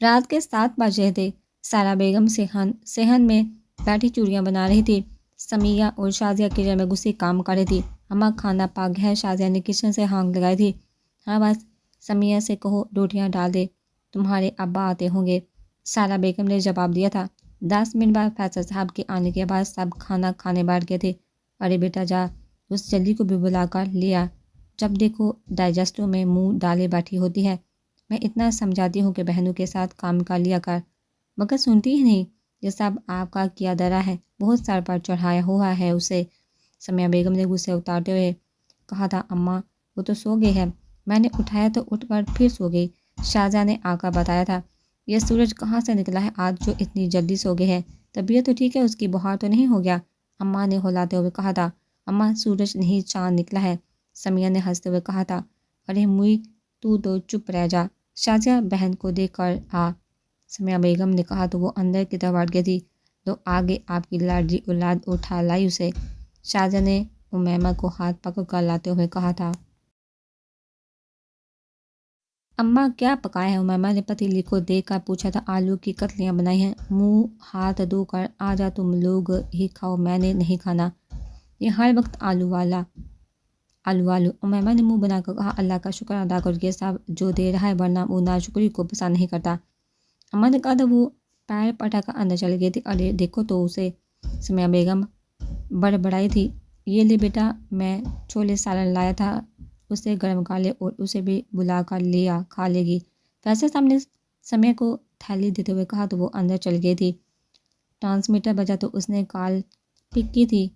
رات کے 7 بج رہے تھے۔ سارا بیگم صحن میں بیٹھی چوڑیاں بنا رہی تھی۔ سمیہ اور شازیہ کچن میں گھسی کام کر رہی تھی۔ اماں کھانا پک گیا ہے، شازیہ نے کچن سے ہانک لگائی تھی۔ ہاں بس سمیہ سے کہو روٹیاں ڈال دے، تمہارے ابا آتے ہوں گے، سارا بیگم نے جواب دیا تھا۔ 10 منٹ بعد فیصل صاحب کے آنے کے بعد سب کھانا کھانے بیٹھ گئے تھے۔ ارے بیٹا جا، اس جلدی کو بھی بلا کر لیا، جب دیکھو ڈائجسٹو میں منہ ڈالے بیٹھی ہوتی ہے۔ میں اتنا سمجھاتی ہوں کہ بہنوں کے ساتھ کام کر لیا کر، مگر سنتی ہی نہیں۔ یہ سب آپ کا کیا درا ہے، بہت سر پر چڑھایا ہوا ہے اسے، سمیہ بیگم نے غصے اتارتے ہوئے کہا تھا۔ اماں وہ تو سو گئی ہے، میں نے اٹھایا تو اٹھ کر پھر سو گئی، شازیہ نے آ کر بتایا تھا۔ یہ سورج کہاں سے نکلا ہے آج جو اتنی جلدی سو گئی ہے؟ طبیعت تو ٹھیک ہے، اس کی بخار تو نہیں ہو گیا؟ اماں نے ہلاتے ہوئے کہا تھا۔ اماں سورج نہیں چاند نکلا ہے، سمیہ نے ہنستے ہوئے کہا تھا۔ ارے موئی تو چپ رہ جا، شازیہ بہن کو دیکھ کر آ، سمیہ بیگم نے کہا تو وہ اندر کی طرف بڑھ گئی تھی۔ تو آگے آپ کی لاڈلی اولاد اٹھا لائی اسے، شازیہ نے امیمہ کو ہاتھ پکڑ کر لاتے ہوئے کہا تھا۔ اماں کیا پکایا ہے؟ امیمہ نے پتیلی کو دیکھ کر پوچھا تھا۔ آلو کی کتلیاں بنائی ہیں، منہ ہاتھ دھو کر آ جا، تم لوگ ہی کھاؤ، میں نے نہیں کھانا، یہ ہر وقت آلو آلو۔ امیمہ نے منہ بنا کر کہا۔ اللہ کا شکر ادا کر، یہ سب جو دے رہا ہے، ورنہ وہ ناشکری کو پسند نہیں کرتا۔ اماں نے کہا تھا۔ وہ پیر پٹا کر اندر چلی گئی تھی۔ ارے دیکھو تو اسے، سمیہ بیگم بڑبڑائی تھی۔ یہ لے بیٹا، میں چھولے سالن لایا تھا، اسے گرم کر لے اور اسے بھی بلا کر لیا، کھا لے گی۔ فیصل صاحب نے سمیہ کو تھیلی دیتے ہوئے کہا تو وہ اندر چل گئی تھی۔ ٹرانسمیٹر بجا تو اس نے کال پک کی تھی۔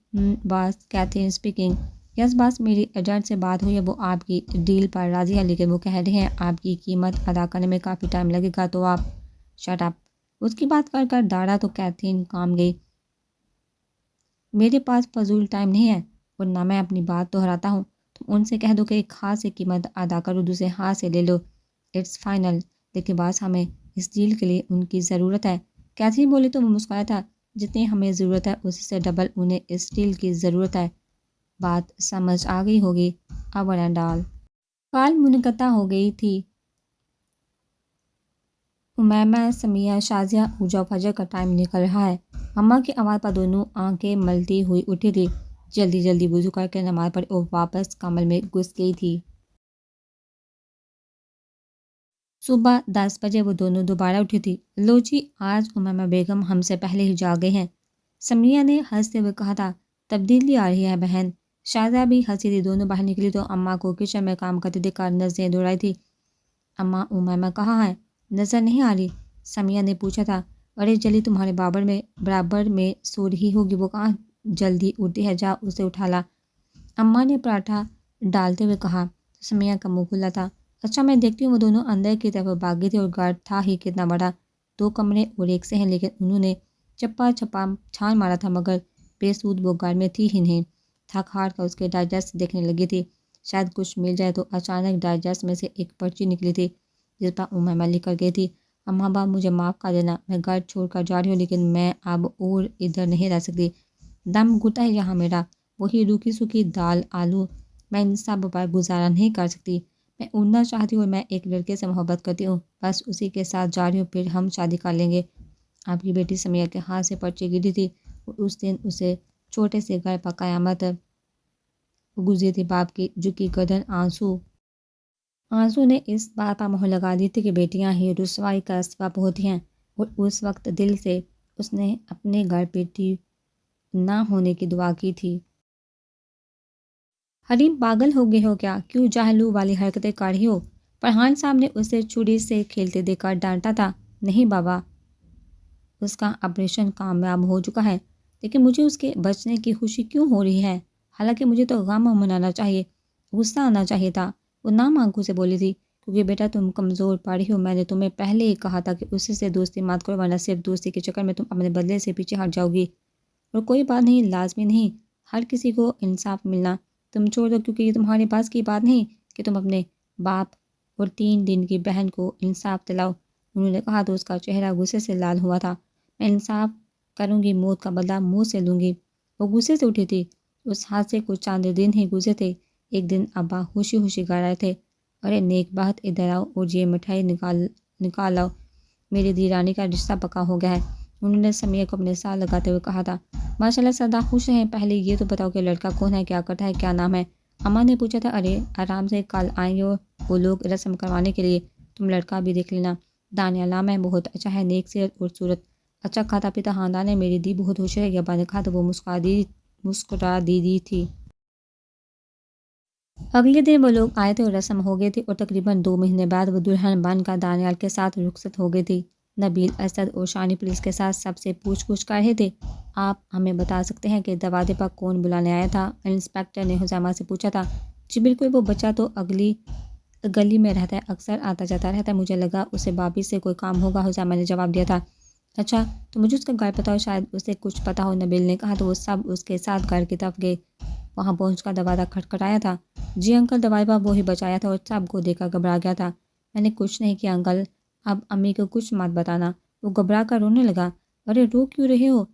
باس، کیتھرین اسپیکنگ۔ یس باس، میری ایجنٹ سے بات ہوئی ہے، وہ آپ کی ڈیل پر راضی ہے، لیکن وہ کہہ رہے ہیں آپ کی قیمت ادا کرنے میں کافی ٹائم لگے گا، تو آپ شٹ اپ۔ اس کی بات کر کر داڑا تو کیتھرین کام گئی۔ میرے پاس فضول ٹائم نہیں ہے، اور نہ میں اپنی بات دہراتا ہوں، تم ان سے کہہ دو کہ ایک ہاتھ سے قیمت ادا کرو، دوسرے ہاتھ سے لے لو، اٹس فائنل۔ لیکن باس ہمیں اس ڈیل کے لیے ان کی ضرورت ہے، کیتھرین بولی تو وہ مسکرایا تھا۔ جتنی ہمیں ضرورت ہے اس سے ڈبل انہیں اس ڈیل کی ضرورت ہے، بات سمجھ آ گئی ہوگی۔ Over and all. کال منقطع ہو گئی تھی۔ امیمہ، سمیہ، شازیہ، اوجا، فجر کا ٹائم نکل رہا ہے۔ اماں کی آواز پر دونوں آنکھیں ملتی ہوئی اٹھی تھی، جلدی جلدی وضو کر کے نماز پڑھی اور واپس کمل میں گھس گئی تھی۔ صبح 10 بجے وہ دونوں دوبارہ اٹھی تھی۔ لو جی، آج امیمہ بیگم ہم سے پہلے ہی جاگ گئی ہیں، سمیہ نے ہنستے ہوئے کہا تھا۔ تبدیلی آ رہی ہے بہن، شازیہ بھی ہنسی تھی۔ دونوں باہر نکلی تو اماں کو کچن میں کام کرتے دیکھ کر نظریں دوڑائی تھی۔ اماں، امیمہ کہاں ہے؟ نظر نہیں آ رہی، سمیہ نے پوچھا تھا۔ ارے جلی تمہارے برابر میں سو رہی ہوگی، وہ کہاں جلدی اٹھتی ہے، جا اسے اٹھا لا، اماں نے پراٹھا ڈالتے ہوئے کہا۔ سمیہ کا منہ کھلا تھا۔ اچھا میں دیکھتی ہوں۔ وہ دونوں اندر کی طرف بھاگ گئی تھی، اور گھر تھا ہی کتنا بڑا، 2 کمرے اور ایک صحن، لیکن انہوں نے چپا چھپا چھان مارا تھا، مگر بے سود وہ گھر میں تھی ہی نہیں۔ تھک ہار کر اس کے ڈائجسٹ دیکھنے لگی تھی، شاید کچھ مل جائے، تو اچانک ڈائجسٹ میں سے ایک پرچی نکلی تھی جس پر امیمہ لکھ کر گئی تھی۔ اماں باپ مجھے معاف کر دینا، میں گھر چھوڑ کر جا رہی ہوں، لیکن میں اب اور ادھر نہیں رہ سکتی، دم گھٹا ہے یہاں میرا، وہی روکھی سوکھی دال آلو، میں ان سب پر گزارا نہیں کر سکتی، میں اڑنا چاہتی ہوں، اور میں ایک لڑکے سے محبت کرتی ہوں، بس اسی کے ساتھ جا رہی ہوں، پھر ہم شادی کر لیں گے۔ آپ کی بیٹی سمیہ کے ہاتھ سے پرچی گری تھی، اور اس دن اسے چھوٹے سے گھر پر قیامت گزری تھی۔ باپ کی جھکی گردن آنسو نے اس بات پر مہر لگا دی تھی کہ بیٹیاں ہی رسوائی کا سبب ہوتی ہیں، اور اس وقت دل سے اس نے اپنے گھر بیٹی نہ ہونے کی دعا کی تھی۔ حریم پاگل ہو گئے ہو کیا؟ کیوں جاہلوں والی حرکتیں کر رہی ہو؟ فرحان صاحب نے اسے چھری سے کھیلتے دیکھ کر ڈانٹا تھا۔ نہیں بابا، اس کا آپریشن کامیاب ہو چکا ہے، لیکن مجھے اس کے بچنے کی خوشی کیوں ہو رہی ہے؟ حالانکہ مجھے تو غم منانا چاہیے، غصہ آنا چاہیے تھا۔ وہ نام آنکھوں سے بولی تھی۔ کیونکہ بیٹا تم کمزور پڑ رہی ہو، میں نے تمہیں پہلے ہی کہا تھا کہ اسی سے دوستی مت کرو، ورنہ صرف دوستی کے چکر میں تم اپنے بدلے سے پیچھے ہٹ جاؤ گی۔ اور کوئی بات نہیں، لازمی نہیں ہر کسی کو انصاف ملنا، تم چھوڑ دو، کیونکہ یہ تمہارے پاس کی بات نہیں کہ تم اپنے باپ اور 3 دن کی بہن کو انصاف دلاؤ۔ انہوں نے کہا تو اس کا چہرہ غصے سے لال ہوا تھا۔ میں انصاف کروں گی، موت کا بدلہ منہ سے لوں گی۔ وہ غصے سے اٹھی تھی۔ اس حادثے کو چند دن ہی گزرے تھے۔ ایک دن ابا خوشی گھر آئے تھے۔ ارے نیک بخت، ادھر آؤ اور یہ مٹھائی نکال لاؤ، میری دیرانی کا رشتہ پکا ہو گیا ہے۔ انہوں نے سمیہ کو اپنے ساتھ لگاتے ہوئے کہا تھا۔ ماشاءاللہ سدا خوش ہیں، پہلے یہ تو بتاؤ کہ لڑکا کون ہے، کیا کرتا ہے، کیا نام ہے؟ اماں نے پوچھا تھا۔ ارے آرام سے، کل آئیں گے وہ لوگ رسم کروانے کے لیے، تم لڑکا بھی دیکھ لینا۔ دانیہ نام ہے، بہت اچھا ہے، نیک صحت اور صورت، اچھا کھاتا پیتا خاندان ہے، میری دی بہت خوش ہے۔ ابا نے کہا تو وہ مسکرا دی تھی۔ اگلے دن وہ لوگ آئے تھے اور رسم ہو گئی تھی، اور تقریباً 2 مہینے بعد وہ دلہن بن کر دانیال کے ساتھ رخصت ہو گئی تھی۔ نبیل، اسد اور شانی پولیس کے ساتھ سب سے پوچھ کر رہے تھے۔ آپ ہمیں بتا سکتے ہیں کہ دروازے پر کون بلانے آیا تھا؟ انسپکٹر نے حسامہ سے پوچھا تھا۔ جی بالکل، وہ بچہ تو اگلی گلی میں رہتا ہے، اکثر آتا جاتا رہتا ہے، مجھے لگا اسے بابی سے کوئی کام ہوگا، حسامہ نے جواب دیا تھا۔ اچھا، تو مجھے اس کا گھر پتا ہو، شاید اسے کچھ پتا ہو، نبیل نے کہا۔ تو وہ سب اس کے ساتھ گھر کی طرف گئے۔ وہاں پہنچ کر دروازہ کھٹکھٹایا تھا۔ جی انکل، دروازے پر وہی بچہ آیا تھا اور سب کو دیکھ کر گھبرا گیا تھا۔ میں نے کچھ نہیں کیا انکل، اب امی کو کچھ مت بتانا۔ وہ گھبرا کر رونے لگا۔ ارے رو کیوں رہے ہو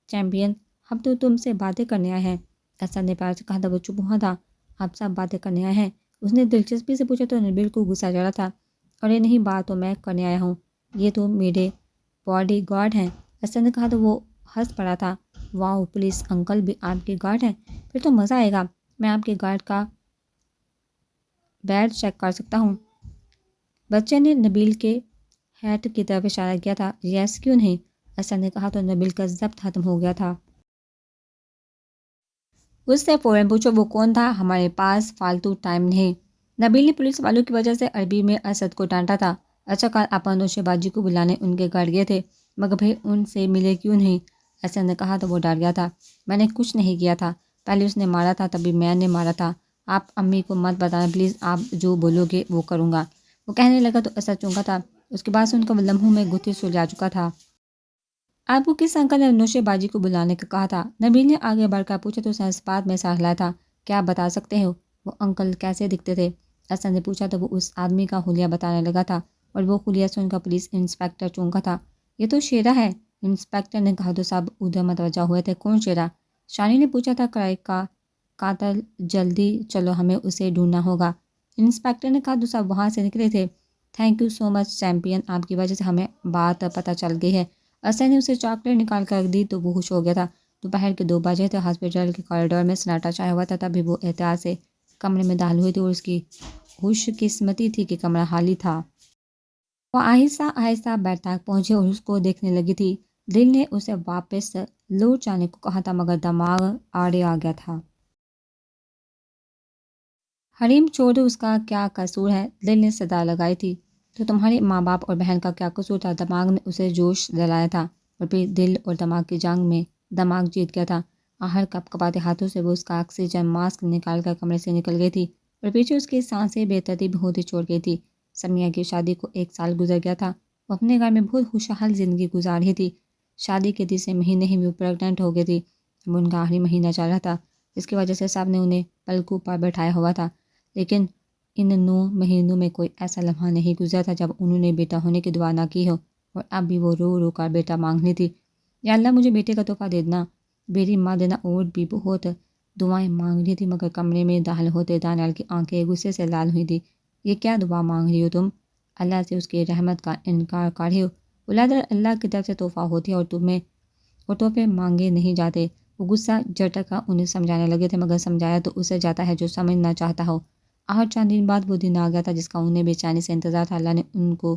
چیمپئن، ہم تو تم سے باتیں کرنے آئے ہیں، اسد نے پیار سے کہا تھا۔ وہ چپ ہوا تھا۔ آپ سب باتیں کرنے آئے ہیں؟ اس نے دلچسپی سے پوچھا تو نبیل کو غصہ چڑھا تھا۔ ارے نہیں، بات تو میں کرنے آیا ہوں، یہ تو میرے باڈی گارڈ ہیں، اسد نے کہا تو وہ ہنس پڑا تھا۔ واؤ، پولیس انکل بھی آپ کے گارڈ ہیں، پھر تو مزہ آئے گا، میں آپ کے گارڈ کا بیڈ چیک کر سکتا ہوں۔ بچے نے نبیل کے ہیٹ کی طرف اشارہ کیا تھا۔ یس کیوں نہیں، اسد نے کہا تو نبیل کا ضبط ختم ہو گیا تھا۔ اس سے فوراً پوچھو وہ کون تھا، ہمارے پاس فالتو ٹائم نہیں۔ نبیل نے پولیس والوں کی وجہ سے عربی میں اسد کو ڈانٹا تھا۔ اچھا، کل آپ نوشے باجی کو بلانے ان کے گھر گئے تھے، مگر پھر ان سے ملے کیوں نہیں؟ اسد نے کہا تو وہ ڈر گیا تھا۔ میں نے کچھ نہیں کیا تھا، پہلے اس نے مارا تھا، تبھی میں نے مارا تھا۔ آپ امی کو مت بتانا پلیز، آپ جو بولو گے وہ کروں گا، وہ کہنے لگا تو اسد چونکا تھا۔ اس کے بعد سے ان کا لمحوں میں گتھی سلجھا چکا تھا۔ آپ کو کس انکل نے نوشے باجی کو بلانے کا کہا تھا؟ نبیل نے آگے بڑھ کر پوچھا تو اس نے اس بات میں سر ہلایا تھا۔ کیا آپ بتا سکتے ہو وہ انکل کیسے دکھتے تھے؟ اسد نے پوچھا تو وہ اس آدمی کا حلیہ بتانے لگا تھا، اور وہ حلیہ سن کر پولیس انسپکٹر چونکا تھا۔ یہ تو شیرہ ہے، انسپکٹر نے کہا تو سب ادھر متوجہ ہوئے تھے۔ کون شیرہ؟ شانی نے پوچھا تھا۔ کرائے کا قاتل، جلدی چلو، ہمیں اسے ڈھونڈنا ہوگا، انسپکٹر نے کہا تو سب وہاں سے نکلے تھے۔ Thank you so much champion, آپ کی وجہ سے ہمیں بات پتہ چل گئی ہے۔ اسد نے اسے چاکلیٹ نکال کر رکھ دی تو وہ خوش ہو گیا تھا۔ دوپہر کے 2 بجے تھے، ہاسپٹل کے کوریڈور میں سناٹا چھایا ہوا تھا، تبھی وہ احتیاط سے کمرے میں داخل ہوئی تھی، اور اس کی خوش قسمتی تھی کہ کمرہ خالی تھا۔ وہ آہستہ آہستہ بیڈ تک پہنچی اور اس کو دیکھنے لگی تھی۔ دل نے اسے واپس لوٹ جانے کو کہا تھا، مگر دماغ آڑے آ گیا تھا۔ حریم چھوڑ دو، اس کا کیا قصور ہے، دل نے صدا لگائی تھی۔ تو تمہارے ماں باپ اور بہن کا کیا قصور تھا؟ دماغ نے اسے جوش دلایا تھا، اور پھر دل اور دماغ کی جنگ میں دماغ جیت گیا تھا۔ آخر کپ کپاتے ہاتھوں سے وہ اس کا آکسیجن ماسک نکال کر کمرے سے نکل گئی تھی، اور پیچھے اس کی سانسیں بے ترتیب ہوتی چھوڑ گئی تھی۔ سمیہ کی شادی کو 1 سال گزر گیا تھا، وہ اپنے گھر میں بہت خوشحال زندگی گزار رہی تھی۔ شادی کے تیسرے مہینے ہی وہ پریگننٹ ہو گئی تھی۔ اب ان کا آخری مہینہ چل رہا تھا، جس کی وجہ سے سب نے انہیں پلکوں پر بٹھایا ہوا تھا، لیکن ان 9 مہینوں میں کوئی ایسا لمحہ نہیں گزرا تھا جب انہوں نے بیٹا ہونے کی دعا نہ کی ہو، اور اب بھی وہ رو رو کر بیٹا مانگنی تھی۔ یا اللہ، مجھے بیٹے کا تحفہ دے دینا، میری ماں دینا، اور بھی بہت دعائیں مانگ رہی تھی، مگر کمرے میں داخل ہوتے دانیال کی آنکھیں غصے سے لال ہوئی تھی۔ یہ کیا دعا مانگ رہی ہو تم؟ اللہ سے اس کی رحمت کا انکار کر رہی ہو؟ اولاد اللہ کی طرف سے تحفہ ہوتی ہے، اور تحفے مانگے نہیں جاتے۔ وہ غصہ جھٹک کر انہیں سمجھانے لگے تھے، مگر سمجھایا تو اسے جاتا ہے جو سمجھنا چاہتا ہو۔ آخر چند دن بعد وہ دن آ گیا تھا جس کا انہیں بے چینی سے انتظار تھا۔ اللہ نے ان کو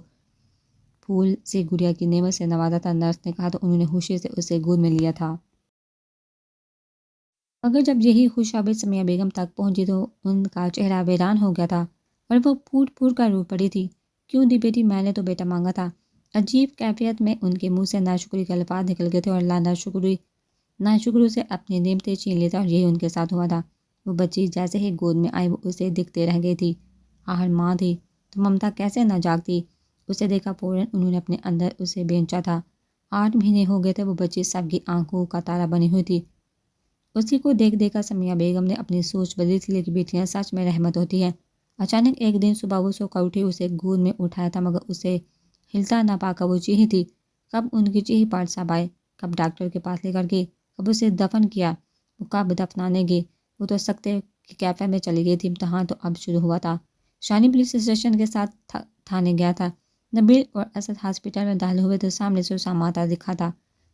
پھول سے گڑیا کی نعمت سے نوازا تھا، نرس نے کہا تو انہوں نے خوشی سے اسے گود میں لیا تھا۔ مگر جب یہی خوشخبری سمیہ بیگم تک پہنچی تو ان کا چہرہ ویران ہو گیا تھا، اور وہ پھوٹ پھوٹ کر رو پڑی تھی۔ کیوں دی بیٹی، میں نے تو بیٹا مانگا تھا۔ عجیب کیفیت میں ان کے منہ سے ناشکری کے الفاظ نکل گئے تھے، اور اللہ ناشکرو سے اپنی نعمتیں چھین لیتا، اور یہی ان کے ساتھ ہوا تھا۔ وہ بچی جیسے ہی گود میں آئی وہ اسے دیکھتے رہ گئی تھی۔ آخر ماں تھی تو ممتا کیسے نہ جاگتی؟ اسے دیکھا فوراً انہوں نے اپنے اندر اسے بھینچا تھا۔ 8 مہینے ہو گئے تھے، وہ بچی سب کی آنکھوں کا تارا بنی ہوئی تھی۔ اسی کو دیکھ دیکھ کر سمیہ بیگم نے اپنی سوچ بدلی تھی کہ بیٹیاں سچ میں رحمت ہوتی ہیں۔ اچانک ایک دن صبح وہ سو کر اٹھی، اسے گود میں اٹھایا تھا، مگر اسے ہلتا نہ پا کر وہ چیخی تھی۔ کب ان کی چیخی پاٹ صاحب آئے، کب ڈاکٹر کے پاس لے کر گئے، کب اسے دفن کیا، وہ کب دفنانے گئے؟ وہ تو سکتے کی کیفے میں چلی گئی تھی۔ امتحان تو اب شروع ہوا تھا۔ شانی پولیس اسٹیشن کے ساتھ تھانے گیا تھا، نبیل اور اسد ہاسپٹل میں داخل ہوئے تو سامنے سے اسامہ آتا دکھا تھا۔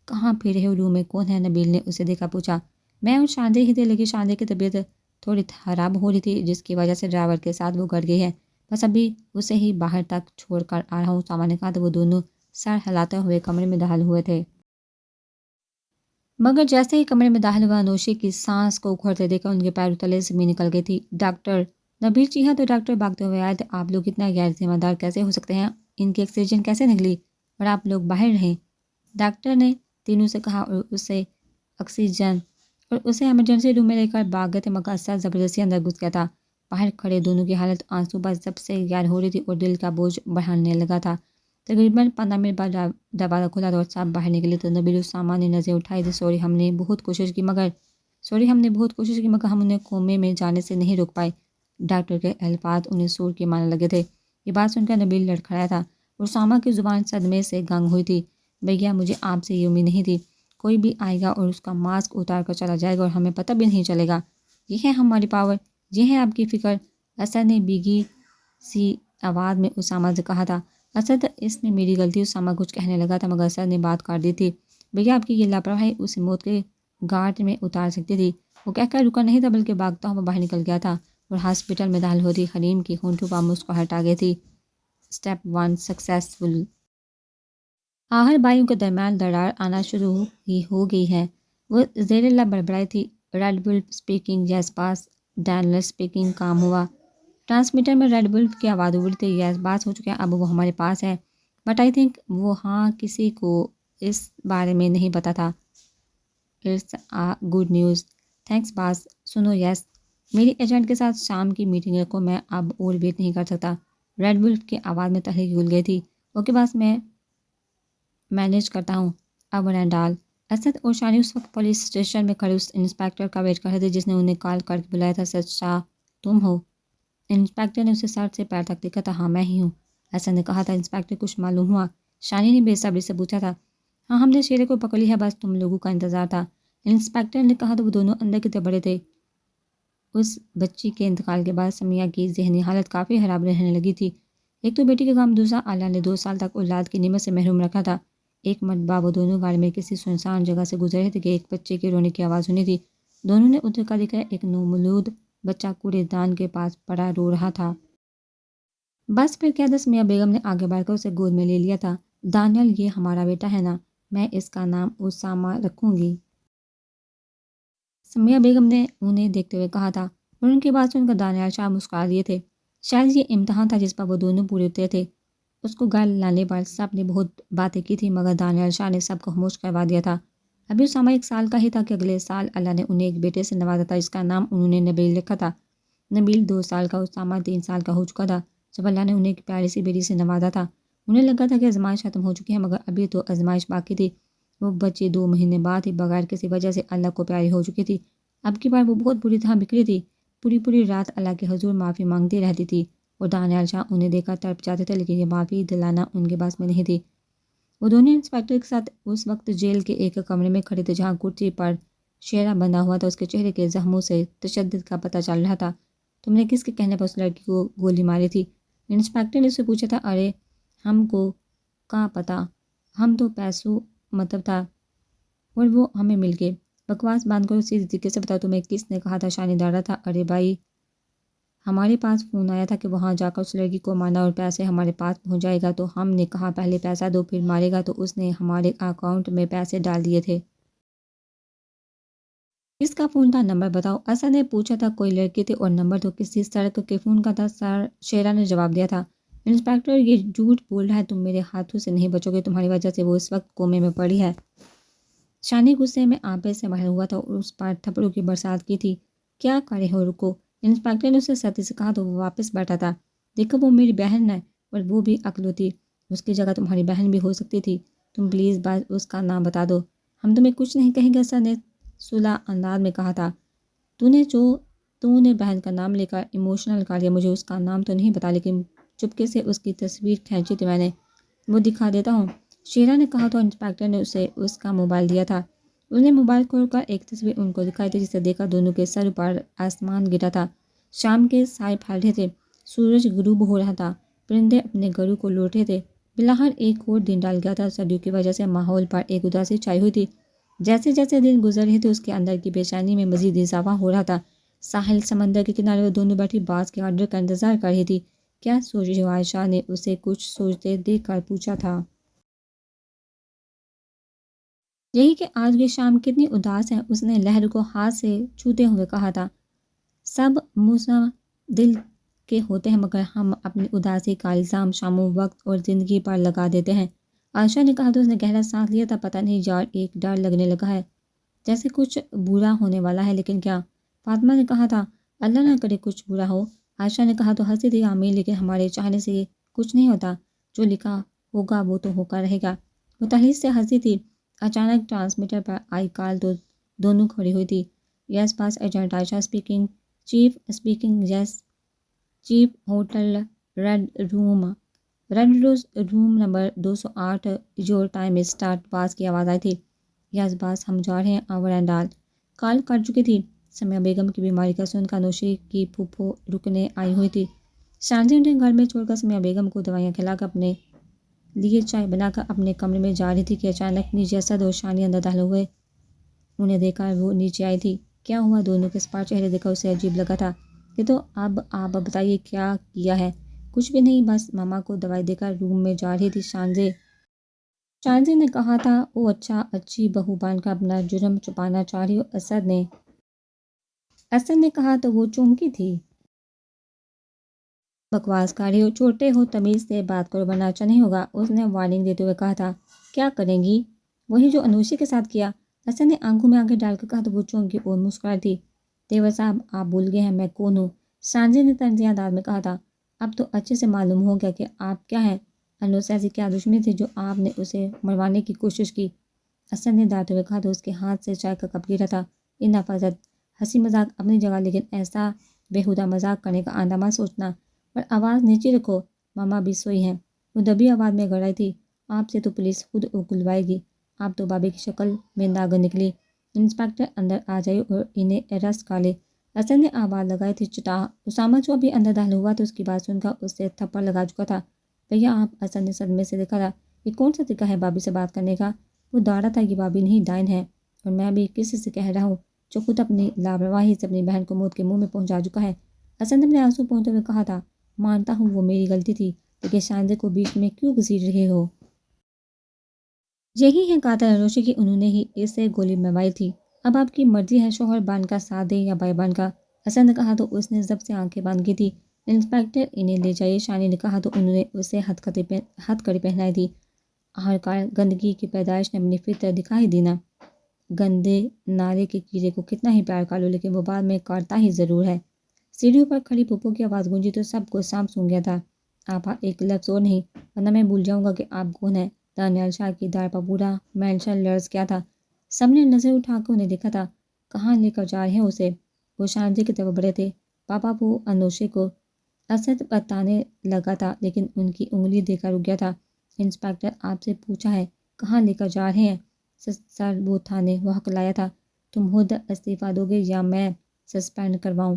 کہاں پھر رہے ہو، روم میں کون ہے؟ نبیل نے اسے دیکھا پوچھا۔ میں اور شاندے ہی تھے، لیکن شاندے کی طبیعت تھوڑی خراب ہو رہی تھی، جس کی وجہ سے ڈرائیور کے ساتھ وہ گڑ گئی ہے۔ بس ابھی اسے ہی باہر تک چھوڑ کر آ رہا ہوں، اسامہ نے کہا تو وہ دونوں سر ہلاتے ہوئے کمرے میں داخل ہوئے تھے۔ مگر جیسے ہی کمرے میں داخل ہوا، نوشی کی سانس کو اکھڑتے دیکھا ان کے پیروں تلے سے بھی نکل گئی تھی۔ ڈاکٹر نبیل جی ہاں، تو ڈاکٹر بھاگتے ہوئے آئے تھے۔ آپ لوگ اتنا غیر ذمہ دار کیسے ہو سکتے ہیں؟ ان کی آکسیجن کیسے نکلی اور آپ لوگ باہر رہیں؟ ڈاکٹر نے تینوں سے کہا اور اسے ایمرجنسی روم میں لے کر بھاگ گئے تھے، مگر اسد زبردستی اندر گھس گیا تھا۔ باہر کھڑے دونوں کی حالت آنسو پر سب سے غیر ہو رہی تھی اور دل کا بوجھ بڑھانے لگا تھا۔ تقریباً 15 منٹ بعد دروازہ کھلا اور سب باہر نکلے تو نبیل اسامہ نے نظریں اٹھائی تھی۔ سوری ہم نے بہت کوشش کی مگر ہم انہیں کومے میں جانے سے نہیں روک پائے۔ ڈاکٹر کے الفاظ انہیں سور کے مارنے لگے تھے۔ یہ بات سن کر نبیل لڑکھڑایا تھا اور اسامہ کی زبان صدمے سے گنگ ہوئی تھی۔ بھیا مجھے آپ سے یہ امید نہیں تھی، کوئی بھی آئے گا اور اس کا ماسک اتار کر چلا جائے گا اور ہمیں پتہ بھی نہیں چلے گا۔ یہ ہے ہماری پاور، یہ ہے آپ کی فکر، اسد نے بھیگی سی آواز میں اسامہ سے کہا تھا۔ اسد اس میں میری غلطی، اسامہ کچھ کہنے لگا تھا مگر اسد نے بات کاٹ دی تھی۔ بھیا آپ کی یہ لاپرواہی اسے موت کے گھاٹ میں اتار سکتی تھی۔ وہ کہہ کر رکا نہیں تھا بلکہ بھاگتا ہوا باہر نکل گیا تھا اور ہاسپٹل میں داخل ہوتی حریم کی ہونٹوں پر مسکراہٹ آ گئی تھی۔ Step 1 successful. آخر بھائیوں کے درمیان دراڑ آنا شروع ہی ہو گئی ہے۔ وہ زیر لب بڑبڑائی تھی۔ ریڈ بل اسپیکنگ، یس باس۔ ڈینلر اسپیکنگ۔ کام ہوا؟ ٹرانسمیٹر میں ریڈ بل کی آواز اڑی تھی۔ یس باس ہو چکا، اب وہ ہمارے پاس ہے، بٹ آئی تھنک وہ ہاں کسی کو اس بارے میں نہیں پتا تھا۔ اٹس گڈ نیوز، تھینکس باس۔ سنو یس، میری ایجنٹ کے ساتھ شام کی میٹنگ رکھو، میں اب اور ویٹ نہیں کر سکتا۔ ریڈ بل کی آواز میں تحریک گھل گئی تھی۔ اوکے باس، میں مینیج کرتا ہوں۔ اب رینڈال، اسد اور شانی اس وقت پولیس اسٹیشن میں کھڑے اس انسپیکٹر کا ویٹ کر رہے تھے جس نے انہیں کال کر کے بلایا تھا۔ سچ شاہ تم ہو؟ انسپیکٹر نے اسے سر سے پیر تک دیکھا تھا۔ ہاں میں ہی ہوں، اسد نے کہا تھا۔ انسپیکٹر کچھ معلوم ہوا؟ شانی نے بے صبری سے پوچھا تھا۔ ہاں ہم نے شیرے کو پکڑ لیا ہے، بس تم لوگوں کا انتظار تھا، انسپیکٹر نے کہا تو وہ دونوں اندر کی طرف بڑھے تھے۔ اس بچی کے انتقال کے بعد سمیہ کی ذہنی حالت کافی خراب رہنے لگی تھی۔ ایک تو بیٹی کا غم، دوسرا اللہ نے 2 سال تک اولاد کی نعمت سے محروم رکھا تھا۔ ایک مرتبہ وہ دونوں گاڑی میں کسی سنسان جگہ سے گزر رہے تھے کہ ایک بچے کے رونے کی آواز سنی تھی۔ دونوں نے ادھر کا دیکھا، ایک نومولود بچہ کوڑے دان کے پاس پڑا رو رہا تھا۔ بس پھر کیا، سمیہ بیگم نے آگے بڑھ کر اسے گود میں لے لیا تھا۔ دانیال یہ ہمارا بیٹا ہے نا، میں اس کا نام اسامہ رکھوں گی، سمیہ بیگم نے انہیں دیکھتے ہوئے کہا تھا اور ان کی بات سن کر دانیال شاہ مسکرا دیے تھے۔ شاید یہ امتحان تھا جس پر وہ دونوں پورے اترے تھے۔ اس کو گھر لانے پر سب نے بہت باتیں کی تھی مگر دانیال شاہ نے سب کو خاموش کروا دیا تھا۔ ابھی اسامہ 1 سال کا ہی تھا کہ اگلے سال اللہ نے انہیں ایک بیٹے سے نوازا تھا جس کا نام انہوں نے نبیل رکھا تھا۔ نبیل 2 سال کا، اسامہ 3 سال کا ہو چکا تھا جب اللہ نے انہیں ایک پیاری سی بیٹی سے نوازا تھا۔ انہیں لگا تھا کہ آزمائش ختم ہو چکی ہے مگر ابھی تو آزمائش باقی تھی۔ وہ بچی 2 مہینے بعد ہی بغیر کسی وجہ سے اللہ کو پیاری ہو چکی تھی۔ اب کی بار وہ بہت بری طرح بکھری تھی، پوری رات اللہ کے حضور معافی مانگتی رہتی تھی اور دانیال شاہ انہیں دیکھ کر تڑپ جاتے تھے، لیکن یہ معافی دلانا ان کے پاس میں نہیں تھی۔ وہ دونوں انسپیکٹر کے ساتھ اس وقت جیل کے ایک کمرے میں کھڑے تھے جہاں کرسی پر شیرہ بندھا ہوا تھا۔ اس کے چہرے کے زخموں سے تشدد کا پتہ چل رہا تھا۔ تم نے کس کے کہنے پر اس لڑکی کو گولی ماری تھی؟ انسپیکٹر نے اسے پوچھا تھا۔ ارے ہم کو کہاں پتہ، ہم تو پیسوں مطلب تھا اور وہ ہمیں مل گئے۔ بکواس بند کرو، سیدھی طریقے سے بتاؤ تمہیں کس نے کہا تھا؟ شانی ڈر رہا تھا۔ ارے بھائی، ہمارے پاس فون آیا تھا کہ وہاں جا کر اس لڑکی کو مارنا اور پیسے ہمارے پاس پہنچ جائے گا، تو ہم نے کہا پہلے پیسہ دو پھر مارے گا، تو اس نے ہمارے اکاؤنٹ میں پیسے ڈال دیے تھے۔ کس کا فون تھا؟ نمبر بتاؤ، اسد نے پوچھا تھا۔ کوئی لڑکی تھی اور نمبر تو کسی سڑک کے فون کا تھا، شیرہ نے جواب دیا تھا۔ انسپیکٹر یہ جھوٹ بول رہا ہے، تم میرے ہاتھوں سے نہیں بچو گے، تمہاری وجہ سے وہ اس وقت کومے میں پڑی ہے۔ شانی غصے میں آپے سے بھرا ہوا تھا اور اس پر تھپڑوں کی برسات کی تھی۔ کیا کرے ہو، رکو، انسپیکٹر نے اسے سختی سے کہا تو وہ واپس بیٹھا تھا۔ دیکھو وہ میری بہن ہے اور وہ بھی عقل ہوتی، اس کی جگہ تمہاری بہن بھی ہو سکتی تھی، تم پلیز بس اس کا نام بتا دو، ہم تمہیں کچھ نہیں کہیں گے، اسد نے صلح انداز میں کہا تھا۔ تو نے بہن کا نام لے کر ایموشنل کر دیا، مجھے اس کا نام تو نہیں پتا لیکن چپکے سے اس کی تصویر کھینچی تھی میں نے، وہ دکھا دیتا ہوں، شیرہ نے کہا تو انسپیکٹر نے اسے اس کا موبائل دیا تھا۔ اس نے موبائل کھول کر ایک تصویر ان کو دکھائی تھی جسے دیکھا دونوں کے سر پر آسمان گرا تھا، شام کے سائے پھیل رہے تھے، سورج غروب ہو رہا تھا، پرندے اپنے گھروں کو لوٹ رہے تھے، بلاخر ایک اور دن ڈال گیا تھا۔ سردیوں کی وجہ سے ماحول پر ایک اداسی چھائی ہوئی تھی۔ جیسے جیسے دن گزر رہے تھے اس کے اندر کی بے چینی میں مزید اضافہ ہو رہا تھا۔ ساحل سمندر کے کنارے وہ دونوں بیٹھی باز کے آرڈر کا انتظار کر رہی تھی۔ کیا سوچ رہی ہو؟ عائشہ نے اسے کچھ سوچتے دیکھ کر پوچھا تھا۔ یہی کہ آج کی شام کتنی اداس ہے، اس نے لہر کو ہاتھ سے چھوتے ہوئے کہا تھا۔ سب دل کے ہوتے ہیں مگر ہم اپنی اداسی کا الزام شاموں وقت اور زندگی پر لگا دیتے ہیں۔ عائشہ نے کہا تو اس نے گہرا سانس لیا تھا۔ پتہ نہیں یار، ایک ڈر لگنے لگا ہے، جیسے کچھ برا ہونے والا ہے، لیکن کیا؟ فاطمہ نے کہا تھا۔ اللہ نہ کرے کچھ برا ہو، عائشہ نے کہا تو ہنسی تھی۔ آمین، لیکن ہمارے چاہنے سے یہ کچھ نہیں ہوتا، جو لکھا ہوگا وہ تو ہو کر رہے گا۔ وہ تحلیل سے ہنسی تھی۔ اچانک ٹرانسمیٹر پر آئی کال تو دونوں کھڑی ہوئی تھی۔ Yes boss agent Ayesha speaking. Chief speaking. Yes chief, hotel red room number 208، your time start, boss کی آواز آئی تھی۔ یس باس، ہم جا رہے ہیں، آور اینڈ آل۔ کال کر چکی تھی۔ سمیہ بیگم کی بیماری کا سن کر نوشی کی پھوپھو رکنے آئی ہوئی تھی۔ شانزی انہیں گھر میں چھوڑ کر سمیہ بیگم کو دوائیاں کھلا کر اپنے لیے چائے بنا کر اپنے کمرے میں جا رہی تھی کہ اچانک نیچے اسد اور شانی اندر داخل ہوئے۔ انہیں دیکھ کر وہ نیچے آئی تھی۔ کیا ہوا؟ دونوں کے سپاہ چہرے دیکھ کر اسے عجیب لگا تھا۔ یہ تو اب آپ بتائیے کیا کیا ہے؟ کچھ بھی نہیں، بس ماما کو دوائی دے کر روم میں جا رہی تھی شانزی نے کہا تھا۔ او اچھا، اچھی بہو بن کر اپنا جرم چھپانا چاہ رہی ہو؟ اسد نے کہا تو وہ چونکی تھی۔ بکواس کر رہی ہو، چھوٹے ہو، تمیز سے بات کرو ورنہ اچھا نہیں ہوگا، اس نے وارننگ دیتے ہوئے کہا تھا۔ کیا کریں گی؟ وہی جو انوشی کے ساتھ کیا، اسد نے آنکھوں میں آنکھیں ڈال کر کہا تو وہ چونکی اور مسکرائی تھی۔ دیور صاحب، آپ بھول گئے ہیں میں کون ہوں، شانزی نے طنزیہ انداز میں کہا تھا۔ اب تو اچھے سے معلوم ہو گیا کہ آپ کیا ہیں۔ انوش سے ایسی کیا دشمنی تھی جو آپ نے اسے مروانے کی کوشش کی؟ اسد نے ڈانٹتے ہوئے کہا تو اس کے ہاتھ سے چائے کا کپ گرا تھا۔ ان نفاذت، ہنسی مذاق اپنی جگہ، لیکن ایسا بےہودہ مذاق کرنے کا آئندہ مت سوچنا، پر آواز نیچی رکھو، ماما بھی سوئی ہیں۔ وہ دبی آواز میں گڑائی تھی۔ آپ سے تو پولیس خود اکلوائے گی، آپ تو بابے کی شکل میں ناگن نکلی۔ انسپکٹر اندر آ جائے اور انہیں اریسٹ کر لے، اسد نے آواز لگائی تھی۔ چٹا اسامہ جو ابھی اندر داخل ہوا تو اس کی بات سن کر اس سے تھپڑ لگا چکا تھا۔ بھیا آپ، اسد نے صدمے سے دیکھا تھا۔ یہ کون سا طریقہ ہے بابی سے بات کرنے کا؟ وہ داڑا تھا کہ بابی نہیں ڈائن ہے، اور میں بھی کسی سے کہہ رہا ہوں جو خود اپنی لاپرواہی سے اپنی بہن کو موت کے منہ میں پہنچا چکا ہے۔ اسد نے اپنے آنسو پہنچتے ہوئے کہا تھا۔ مانتا ہوں وہ میری غلطی تھی، لیکن شانزی کو بیچ میں کیوں گھسیٹ رہے ہو؟ یہی ہے قاتل انوشی کی، انہوں نے ہی اسے گولی مروائی تھی۔ اب آپ کی مرضی ہے، شوہر بن کا ساتھ دیں یا بھائی بن کا، اسد نے کہا تو اس نے ضبط سے آنکھیں بند کی تھی۔ انسپکٹر انہیں لے جائیے، شانی نے کہا تو انہوں نے اسے ہتھ کڑی پہنائی تھی۔ آخرکار گندگی کی پیدائش نے اپنی فطرت دکھائی دی نا۔ گندے نالے کے کیڑے کو کتنا ہی پیار کر لو، لیکن وہ بعد میں کاٹتا ہی ضرور ہے۔ سیڑھیوں پر کھڑی پھوپھو کی آواز گونجی تو سب کو سانپ سونگھ گیا تھا۔ آپ ایک لفظ اور نہیں، ورنہ میں بھول جاؤں گا کہ آپ کون ہیں۔ دانیال شاہ کی دار پر پورا مینشن لرز کیا تھا۔ سب نے نظر اٹھا کر انہیں دیکھا تھا۔ کہاں لے کر جا رہے ہیں اسے؟ وہ شانزی کی طرف بڑھے تھے۔ پاپا، وہ انوشی کو، اسد بتانے لگا تھا لیکن ان کی انگلی دے کر رک گیا تھا۔ انسپکٹر آپ سے پوچھا ہے کہاں لے کر جا رہے ہیں؟ سر وہ تھانے، وہ حق لایا تھا۔ تم خود استعفیٰ دو گے یا میں سسپینڈ کرواؤں؟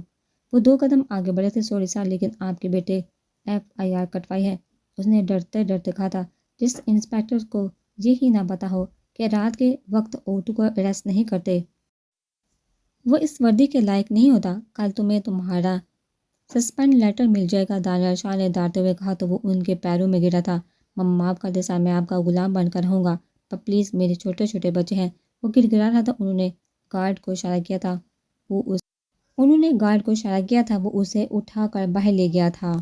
وہ 2 قدم آگے بڑھے تھے۔ سوری سر، لیکن آپ کے بیٹے FIR کٹوائی ہے، اس نے ڈرتے ڈرتے کہا تھا۔ جس انسپکٹر کو یہ ہی نہ پتا ہو کہ رات کے وقت عورتوں کو اریسٹ نہیں کرتے، وہ اس وردی کے لائق نہیں ہوتا۔ کل تمہیں تمہارا سسپینڈ لیٹر مل جائے گا، دانیال شاہ نے ڈانٹتے ہوئے کہا تو وہ ان کے پیروں میں گرا تھا۔ مما معاف کر دے سر، میں آپ کا غلام بن کر رہوں گا، پر پلیز میرے چھوٹے چھوٹے بچے ہیں۔ وہ گر گرا رہا تھا۔ انہوں نے گارڈ کو اشارہ کیا تھا، وہ اسے اٹھا کر باہر لے گیا تھا۔